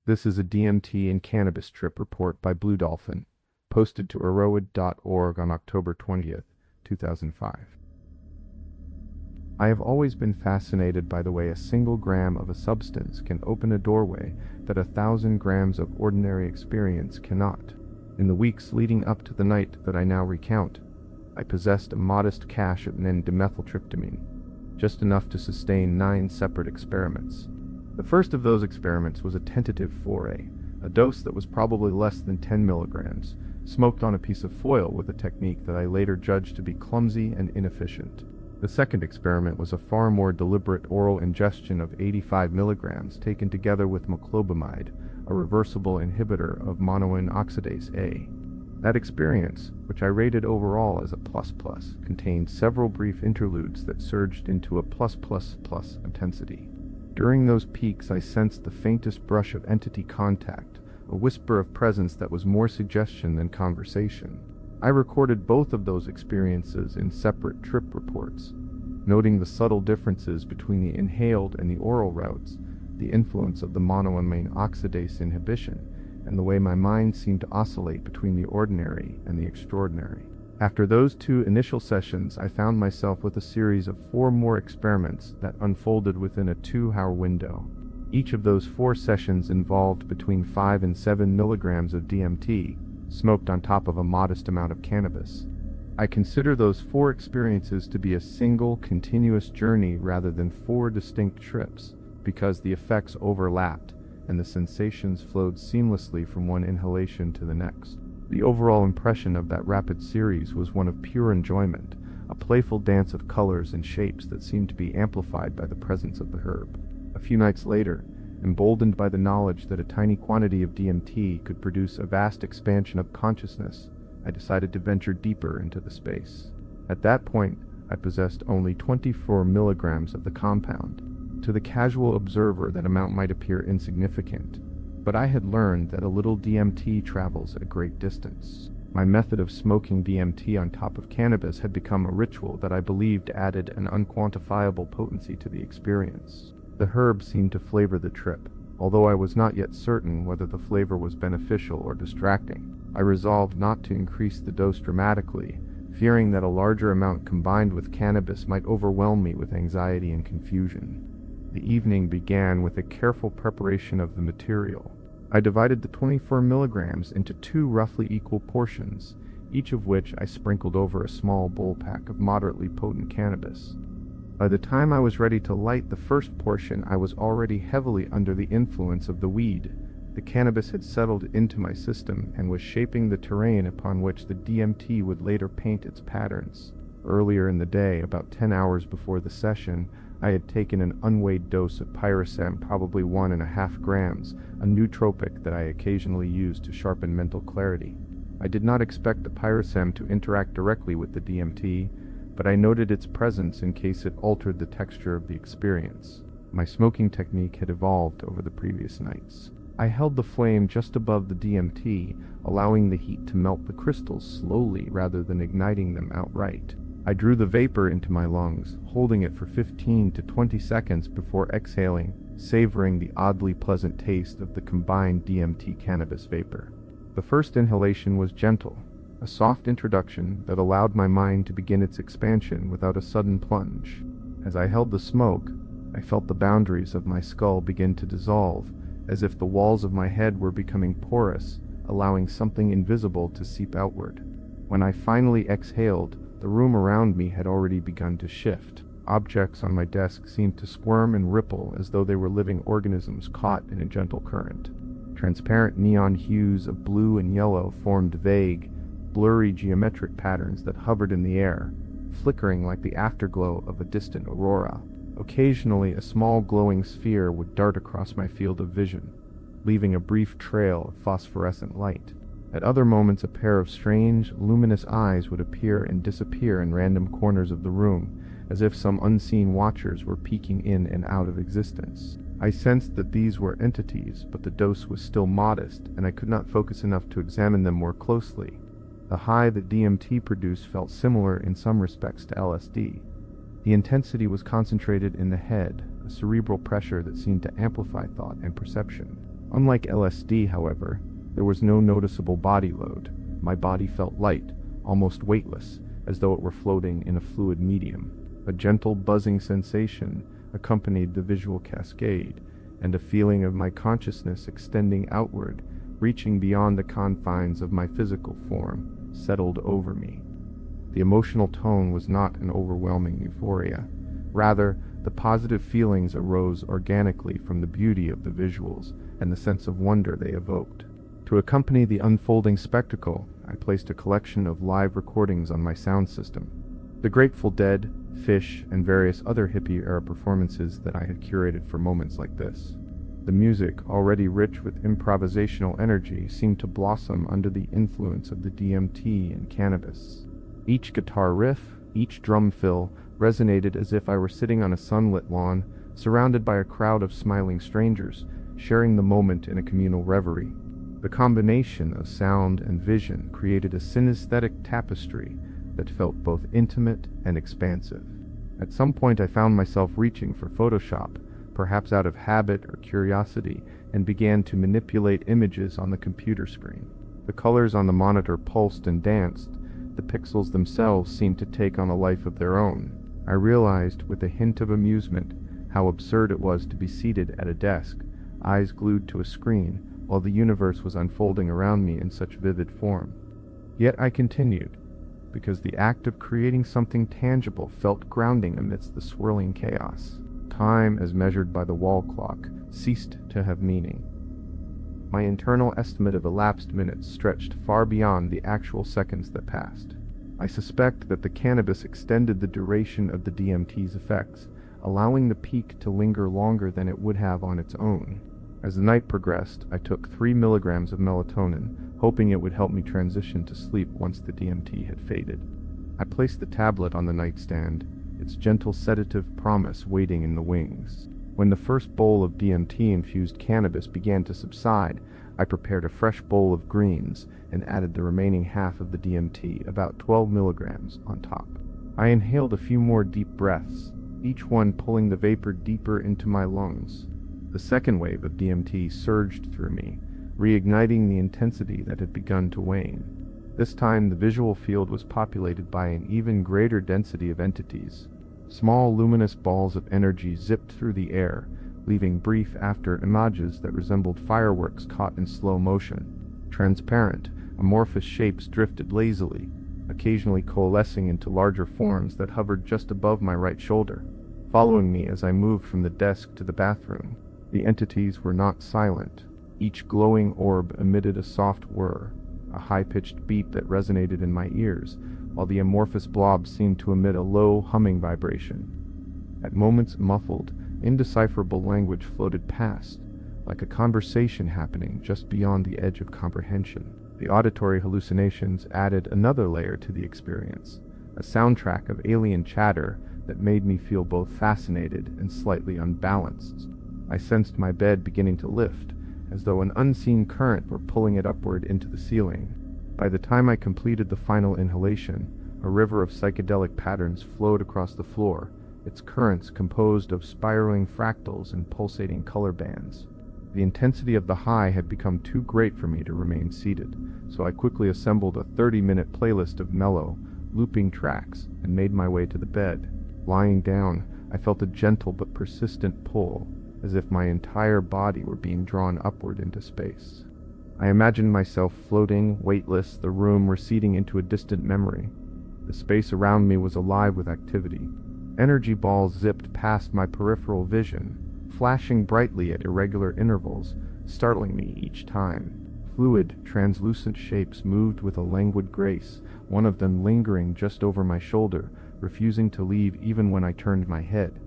This is a DMT and cannabis trip report by Bluedolphin, posted to Erowid.org on October 20th, 2005. I have always been fascinated by the way a single gram of a substance can open a doorway that 1,000 grams of ordinary experience cannot. In the weeks leading up to the night that I now recount, I possessed a modest cache of N-dimethyltryptamine, just enough to sustain 9 separate experiments. The first of those experiments was a tentative foray, a dose that was probably less than 10 milligrams, smoked on a piece of foil with a technique that I later judged to be clumsy and inefficient. The second experiment was a far more deliberate oral ingestion of 85 milligrams taken together with moclobemide, a reversible inhibitor of monoamine oxidase A. That experience, which I rated overall as a ++, contained several brief interludes that surged into a +++ intensity. During those peaks I sensed the faintest brush of entity contact, a whisper of presence that was more suggestion than conversation. I recorded both of those experiences in separate trip reports, noting the subtle differences between the inhaled and the oral routes, the influence of the monoamine oxidase inhibition, and the way my mind seemed to oscillate between the ordinary and the extraordinary. After those 2 initial sessions, I found myself with a series of 4 more experiments that unfolded within a 2-hour window. Each of those 4 sessions involved between 5 and 7 milligrams of DMT, smoked on top of a modest amount of cannabis. I consider those 4 experiences to be a single, continuous journey rather than 4 distinct trips, because the effects overlapped and the sensations flowed seamlessly from one inhalation to the next. The overall impression of that rapid series was one of pure enjoyment, a playful dance of colors and shapes that seemed to be amplified by the presence of the herb. A few nights later, emboldened by the knowledge that a tiny quantity of DMT could produce a vast expansion of consciousness, I decided to venture deeper into the space. At that point, I possessed only 24 milligrams of the compound. To the casual observer, that amount might appear insignificant, but I had learned that a little DMT travels a great distance. My method of smoking DMT on top of cannabis had become a ritual that I believed added an unquantifiable potency to the experience. The herb seemed to flavor the trip, although I was not yet certain whether the flavor was beneficial or distracting. I resolved not to increase the dose dramatically, fearing that a larger amount combined with cannabis might overwhelm me with anxiety and confusion. The evening began with a careful preparation of the material. I divided the 24 milligrams into 2 roughly equal portions, each of which I sprinkled over a small bowl pack of moderately potent cannabis. By the time I was ready to light the first portion, I was already heavily under the influence of the weed. The cannabis had settled into my system and was shaping the terrain upon which the DMT would later paint its patterns. Earlier in the day, about 10 hours before the session, I had taken an unweighed dose of piracetam, probably 1.5 grams, a nootropic that I occasionally use to sharpen mental clarity. I did not expect the piracetam to interact directly with the DMT, but I noted its presence in case it altered the texture of the experience. My smoking technique had evolved over the previous nights. I held the flame just above the DMT, allowing the heat to melt the crystals slowly rather than igniting them outright. I drew the vapor into my lungs, holding it for 15 to 20 seconds before exhaling, savoring the oddly pleasant taste of the combined DMT cannabis vapor. The first inhalation was gentle, a soft introduction that allowed my mind to begin its expansion without a sudden plunge. As I held the smoke, I felt the boundaries of my skull begin to dissolve, as if the walls of my head were becoming porous, allowing something invisible to seep outward. When I finally exhaled, the room around me had already begun to shift. Objects on my desk seemed to squirm and ripple as though they were living organisms caught in a gentle current. Transparent neon hues of blue and yellow formed vague, blurry geometric patterns that hovered in the air, flickering like the afterglow of a distant aurora. Occasionally, a small glowing sphere would dart across my field of vision, leaving a brief trail of phosphorescent light. At other moments, a pair of strange, luminous eyes would appear and disappear in random corners of the room, as if some unseen watchers were peeking in and out of existence. I sensed that these were entities, but the dose was still modest, and I could not focus enough to examine them more closely. The high that DMT produced felt similar in some respects to LSD. The intensity was concentrated in the head, a cerebral pressure that seemed to amplify thought and perception. Unlike LSD, however, there was no noticeable body load. My body felt light, almost weightless, as though it were floating in a fluid medium. A gentle buzzing sensation accompanied the visual cascade, and a feeling of my consciousness extending outward, reaching beyond the confines of my physical form, settled over me. The emotional tone was not an overwhelming euphoria. Rather, the positive feelings arose organically from the beauty of the visuals and the sense of wonder they evoked. To accompany the unfolding spectacle, I placed a collection of live recordings on my sound system. The Grateful Dead, Phish, and various other hippie-era performances that I had curated for moments like this. The music, already rich with improvisational energy, seemed to blossom under the influence of the DMT and cannabis. Each guitar riff, each drum fill, resonated as if I were sitting on a sunlit lawn, surrounded by a crowd of smiling strangers, sharing the moment in a communal reverie. The combination of sound and vision created a synesthetic tapestry that felt both intimate and expansive. At some point I found myself reaching for Photoshop, perhaps out of habit or curiosity, and began to manipulate images on the computer screen. The colors on the monitor pulsed and danced. The pixels themselves seemed to take on a life of their own. I realized, with a hint of amusement, how absurd it was to be seated at a desk, eyes glued to a screen, while the universe was unfolding around me in such vivid form. Yet I continued, because the act of creating something tangible felt grounding amidst the swirling chaos. Time, as measured by the wall clock, ceased to have meaning. My internal estimate of elapsed minutes stretched far beyond the actual seconds that passed. I suspect that the cannabis extended the duration of the DMT's effects, allowing the peak to linger longer than it would have on its own. As the night progressed, I took 3 milligrams of melatonin, hoping it would help me transition to sleep once the DMT had faded. I placed the tablet on the nightstand, its gentle sedative promise waiting in the wings. When the first bowl of DMT-infused cannabis began to subside, I prepared a fresh bowl of greens and added the remaining half of the DMT, about 12 milligrams, on top. I inhaled a few more deep breaths, each one pulling the vapor deeper into my lungs. The second wave of DMT surged through me, reigniting the intensity that had begun to wane. This time the visual field was populated by an even greater density of entities. Small luminous balls of energy zipped through the air, leaving brief after images that resembled fireworks caught in slow motion. Transparent, amorphous shapes drifted lazily, occasionally coalescing into larger forms that hovered just above my right shoulder, following me as I moved from the desk to the bathroom. The entities were not silent. Each glowing orb emitted a soft whir, a high-pitched beat that resonated in my ears, while the amorphous blob seemed to emit a low, humming vibration. At moments muffled, indecipherable language floated past, like a conversation happening just beyond the edge of comprehension. The auditory hallucinations added another layer to the experience, a soundtrack of alien chatter that made me feel both fascinated and slightly unbalanced. I sensed my bed beginning to lift, as though an unseen current were pulling it upward into the ceiling. By the time I completed the final inhalation, a river of psychedelic patterns flowed across the floor, its currents composed of spiraling fractals and pulsating color bands. The intensity of the high had become too great for me to remain seated, so I quickly assembled a 30-minute playlist of mellow, looping tracks and made my way to the bed. Lying down, I felt a gentle but persistent pull, as if my entire body were being drawn upward into space. I imagined myself floating, weightless, the room receding into a distant memory. The space around me was alive with activity. Energy balls zipped past my peripheral vision, flashing brightly at irregular intervals, startling me each time. Fluid, translucent shapes moved with a languid grace, one of them lingering just over my shoulder, refusing to leave even when I turned my head.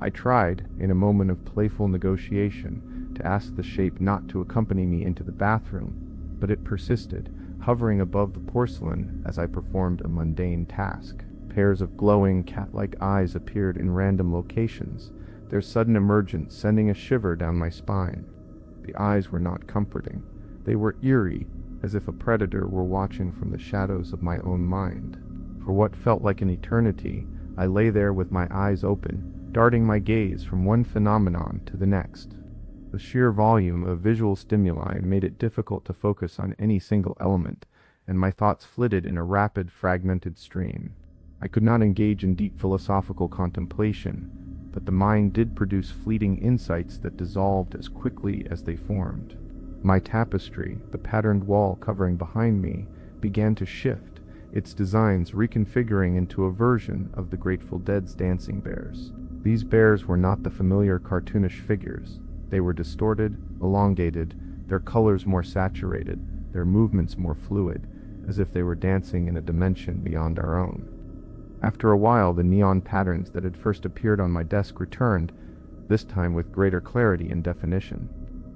I tried, in a moment of playful negotiation, to ask the shape not to accompany me into the bathroom, but it persisted, hovering above the porcelain as I performed a mundane task. Pairs of glowing, cat-like eyes appeared in random locations, their sudden emergence sending a shiver down my spine. The eyes were not comforting. They were eerie, as if a predator were watching from the shadows of my own mind. For what felt like an eternity, I lay there with my eyes open, darting my gaze from one phenomenon to the next. The sheer volume of visual stimuli made it difficult to focus on any single element, and my thoughts flitted in a rapid, fragmented stream. I could not engage in deep philosophical contemplation, but the mind did produce fleeting insights that dissolved as quickly as they formed. My tapestry, the patterned wall covering behind me, began to shift, its designs reconfiguring into a version of the Grateful Dead's dancing bears. These bears were not the familiar cartoonish figures. They were distorted, elongated, their colors more saturated, their movements more fluid, as if they were dancing in a dimension beyond our own. After a while, the neon patterns that had first appeared on my desk returned, this time with greater clarity and definition.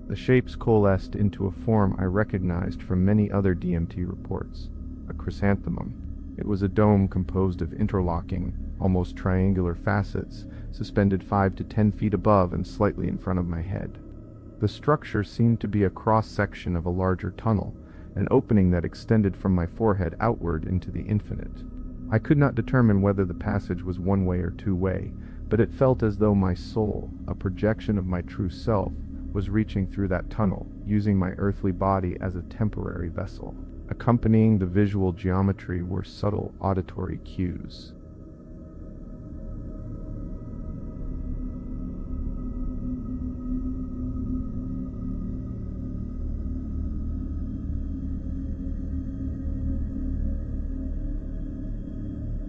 The shapes coalesced into a form I recognized from many other DMT reports, a chrysanthemum. It was a dome composed of interlocking, almost triangular facets, suspended 5 to 10 feet above and slightly in front of my head. The structure seemed to be a cross-section of a larger tunnel, an opening that extended from my forehead outward into the infinite. I could not determine whether the passage was one-way or two-way, but it felt as though my soul, a projection of my true self, was reaching through that tunnel, using my earthly body as a temporary vessel. Accompanying the visual geometry were subtle auditory cues.